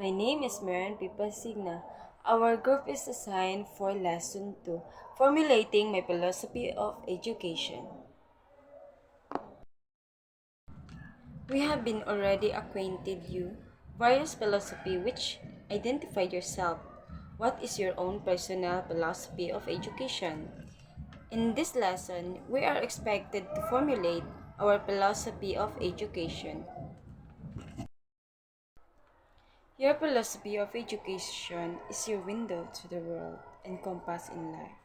My name is Maren Pipasigna. Our group is assigned for Lesson 2, Formulating My Philosophy of Education. We have been already acquainted you, various philosophy which identify yourself. What is your own personal philosophy of education? In this lesson, we are expected to formulate our philosophy of education. Your philosophy of education is your window to the world and compass in life.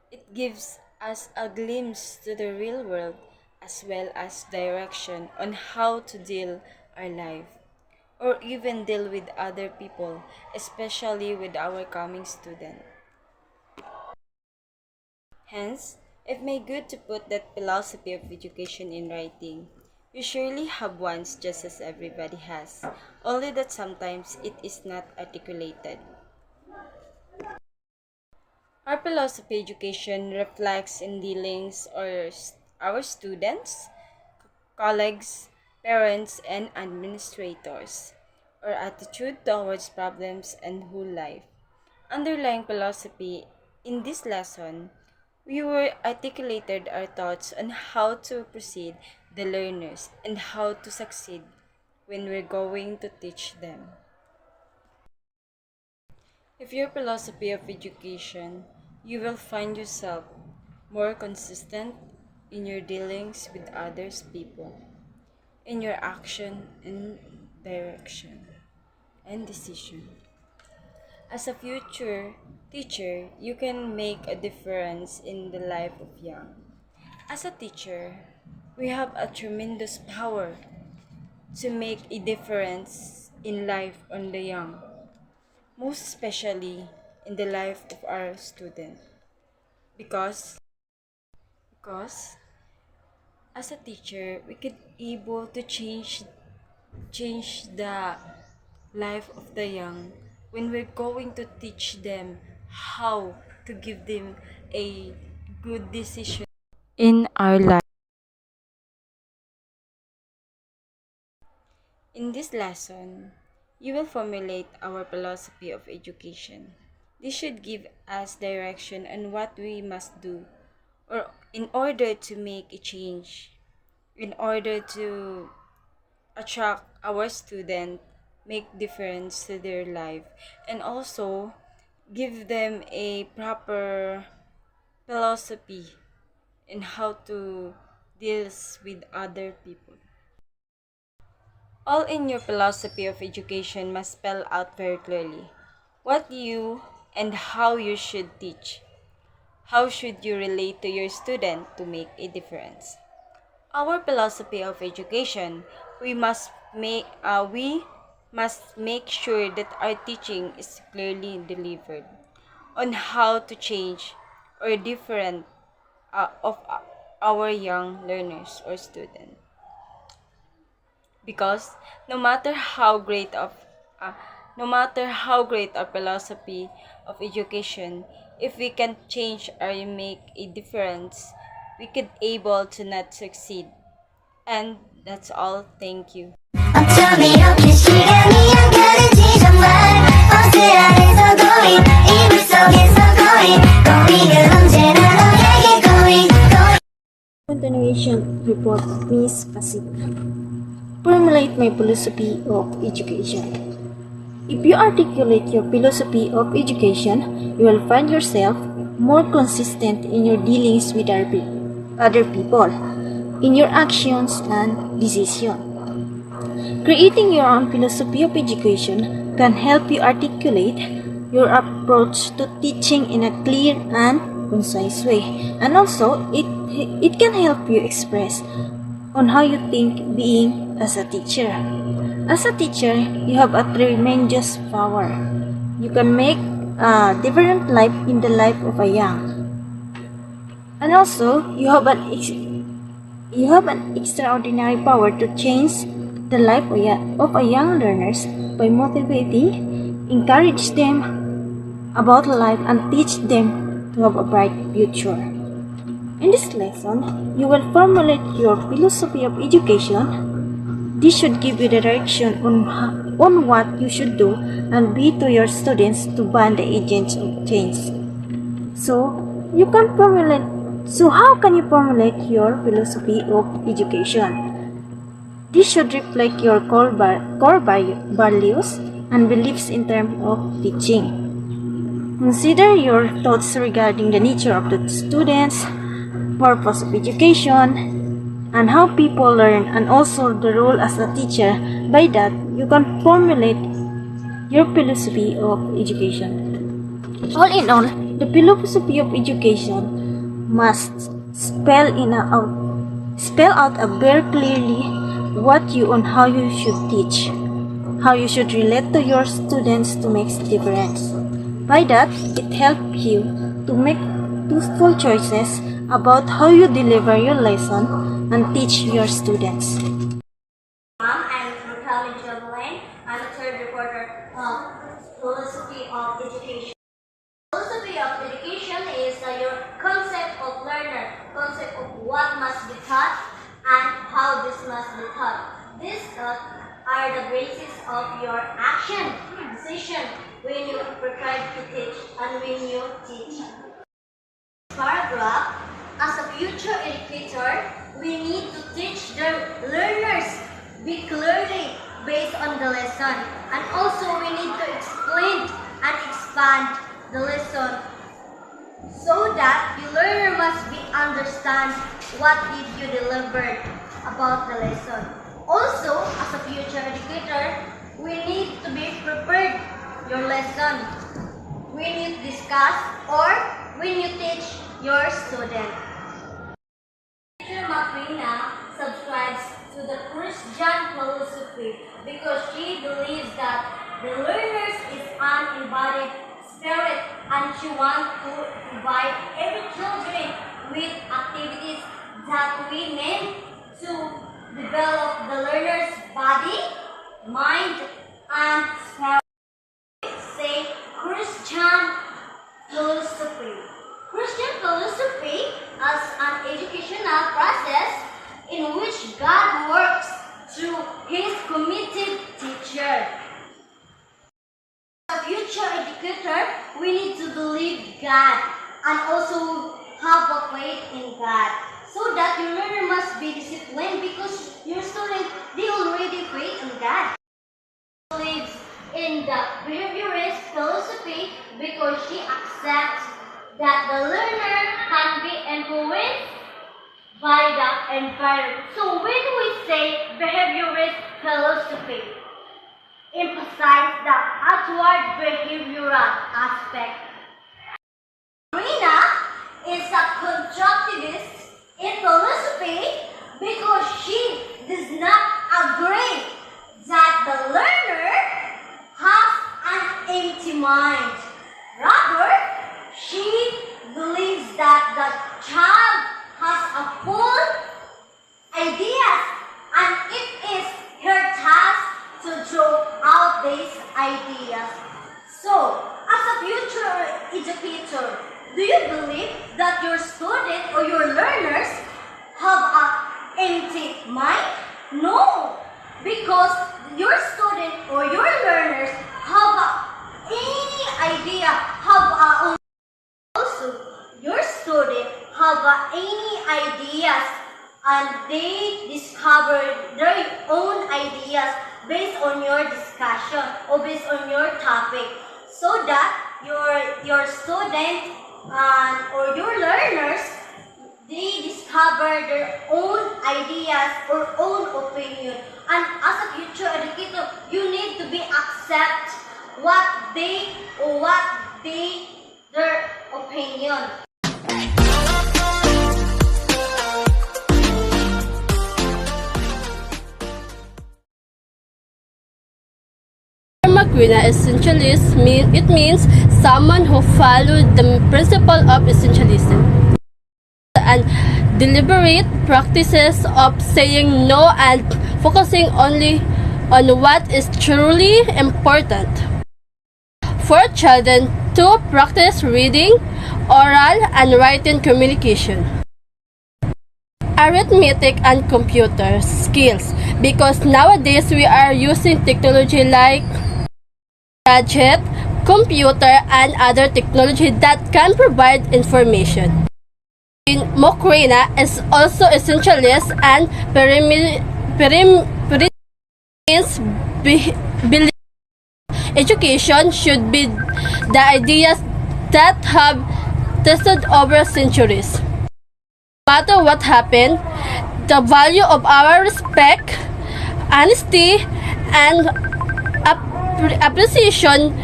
It gives us a glimpse to the real world as well as direction on how to deal our life or even deal with other people, especially with our coming student. Hence, it may good to put that philosophy of education in writing. We surely have ones just as everybody has, only that sometimes it is not articulated. Our philosophy education reflects in dealings or our students, colleagues, parents, and administrators, our attitude towards problems and whole life. Underlying philosophy in this lesson, we were articulated our thoughts on how to proceed the learners and how to succeed when we're going to teach them. If your philosophy of education, you will find yourself more consistent in your dealings with others people, in your action and direction and decision. As a future teacher, you can make a difference in the life of young. As a teacher, we have a tremendous power to make a difference in life on the young, most especially in the life of our student. Because because as a teacher, we could able to change the life of the young when we're going to teach them how to give them a good decision in our life. In this lesson, you will formulate our philosophy of education. This should give us direction on what we must do or in order to make a change, in order to attract our student, make difference to their life, and also give them a proper philosophy in how to deal with other people. All in your philosophy of education must spell out very clearly what you and how you should teach. How should you relate to your student to make a difference? Our philosophy of education, we must make sure that our teaching is clearly delivered on how to change or different of our young learners or students. Because no matter how great of uh, no matter how great our philosophy of education, if we can change or make a difference, we could able to not succeed. And that's all. Thank you. 어쩜 이렇게 시간이 안 가는지 정말 버스 안에서 going 이불 속에서 going은 언제나 너에게 going Continuation report of Miss Pasita. Formulate my philosophy of education. If you articulate your philosophy of education, you will find yourself more consistent in your dealings with other people, in your actions and decisions. Creating your own philosophy of education can help you articulate your approach to teaching in a clear and concise way, and also it can help you express on how you think being as a teacher. As a teacher, you have a tremendous power. You can make a different life in the life of a young, and also you have an extraordinary power to change the life of a young learners by motivating, encourage them about life and teach them to have a bright future. In this lesson, you will formulate your philosophy of education This should give you direction on what you should do and be to your students to ban the agents of change. So, how can you formulate your philosophy of education? This should reflect your core values and beliefs in terms of teaching. Consider your thoughts regarding the nature of the students, purpose of education, and how people learn, and also the role as a teacher. By that, you can formulate your philosophy of education. All in all, the philosophy of education must spell out very clearly what you and how you should teach, how you should relate to your students to make difference. By that, it helps you to make truthful choices about how you deliver your lesson and teach your students. I'm Rukali Jabalain. I'm a third reporter of Philosophy of Education. Philosophy of Education is your concept of learner, concept of what must be taught and how this must be taught. These are the basis of your action, decision when you prepare to teach and when you teach. Paragraph, as a future educator, we need to teach the learners be clearly based on the lesson, and also we need to explain and expand the lesson so that the learner must be understand what did you delivered about the lesson. Also, as a future educator, we need to be prepared your lesson when you discuss or when you teach your student. Teacher Macrina subscribes to the Christian philosophy because she believes that the learners is an embodied spirit and she wants to provide every children with activities that we meant to develop the learner's body, mind, and spirit. Say Christian philosophy. Christian philosophy as an educational process in which God works through His committed teacher. As a future educator, we need to believe God and also have a faith in God, so that your learner must be disciplined because your student, they already faith in God. Believes in the behaviorist philosophy because she accepts that the learner can be influenced by the environment. So when we say behaviorist philosophy, emphasize the outward behavioral aspect. Marina is a constructivist in philosophy because she does not agree that the learner has an empty mind. Rather, she believes that the child has a full ideas and it is her task to draw out these ideas. So, as a future educator, do you believe that your student or your learners have an empty mind? No, because your student or your learners have any idea, have also your student have any ideas and they discover their own ideas based on your discussion or based on your topic, so that your student or your learners, they discover their own ideas or own opinion. And as a future educator, you need to be accept their opinion. Macrina essentialist it means someone who followed the principle of essentialism and deliberate practices of saying no and focusing only on what is truly important. For children to practice reading, oral and written communication. arithmetic and computer skills, because nowadays we are using technology like gadget, computer, and other technology that can provide information. In Mokrina is also essentialist and believe education should be the ideas that have tested over centuries. No matter what happened, the value of our respect, honesty, and appreciation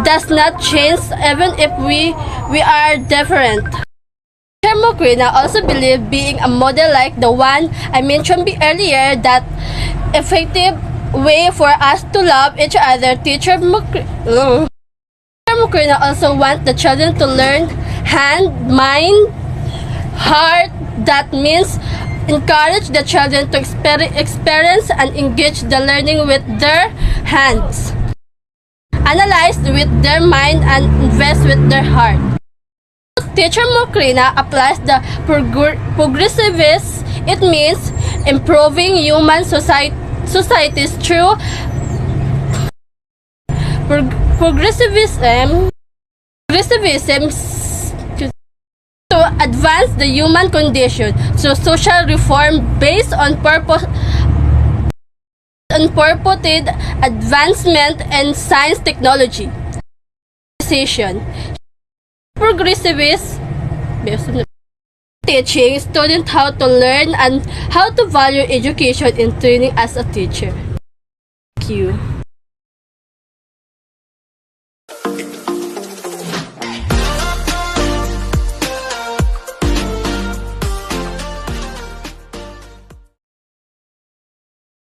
does not change even if we are different. Mokrina also believe being a model like the one I mentioned earlier, that effective way for us to love each other. Teacher Mokrina also want the children to learn hand, mind, heart. That means encourage the children to experience and engage the learning with their hands, analyze with their mind, and invest with their heart. Teacher Mokrina applies the progressivist. It means improving human societies through progressivism to advance the human condition through social reform based on purported advancement in science technology. Progressivist teaching students how to learn and how to value education in training as a teacher. Thank you.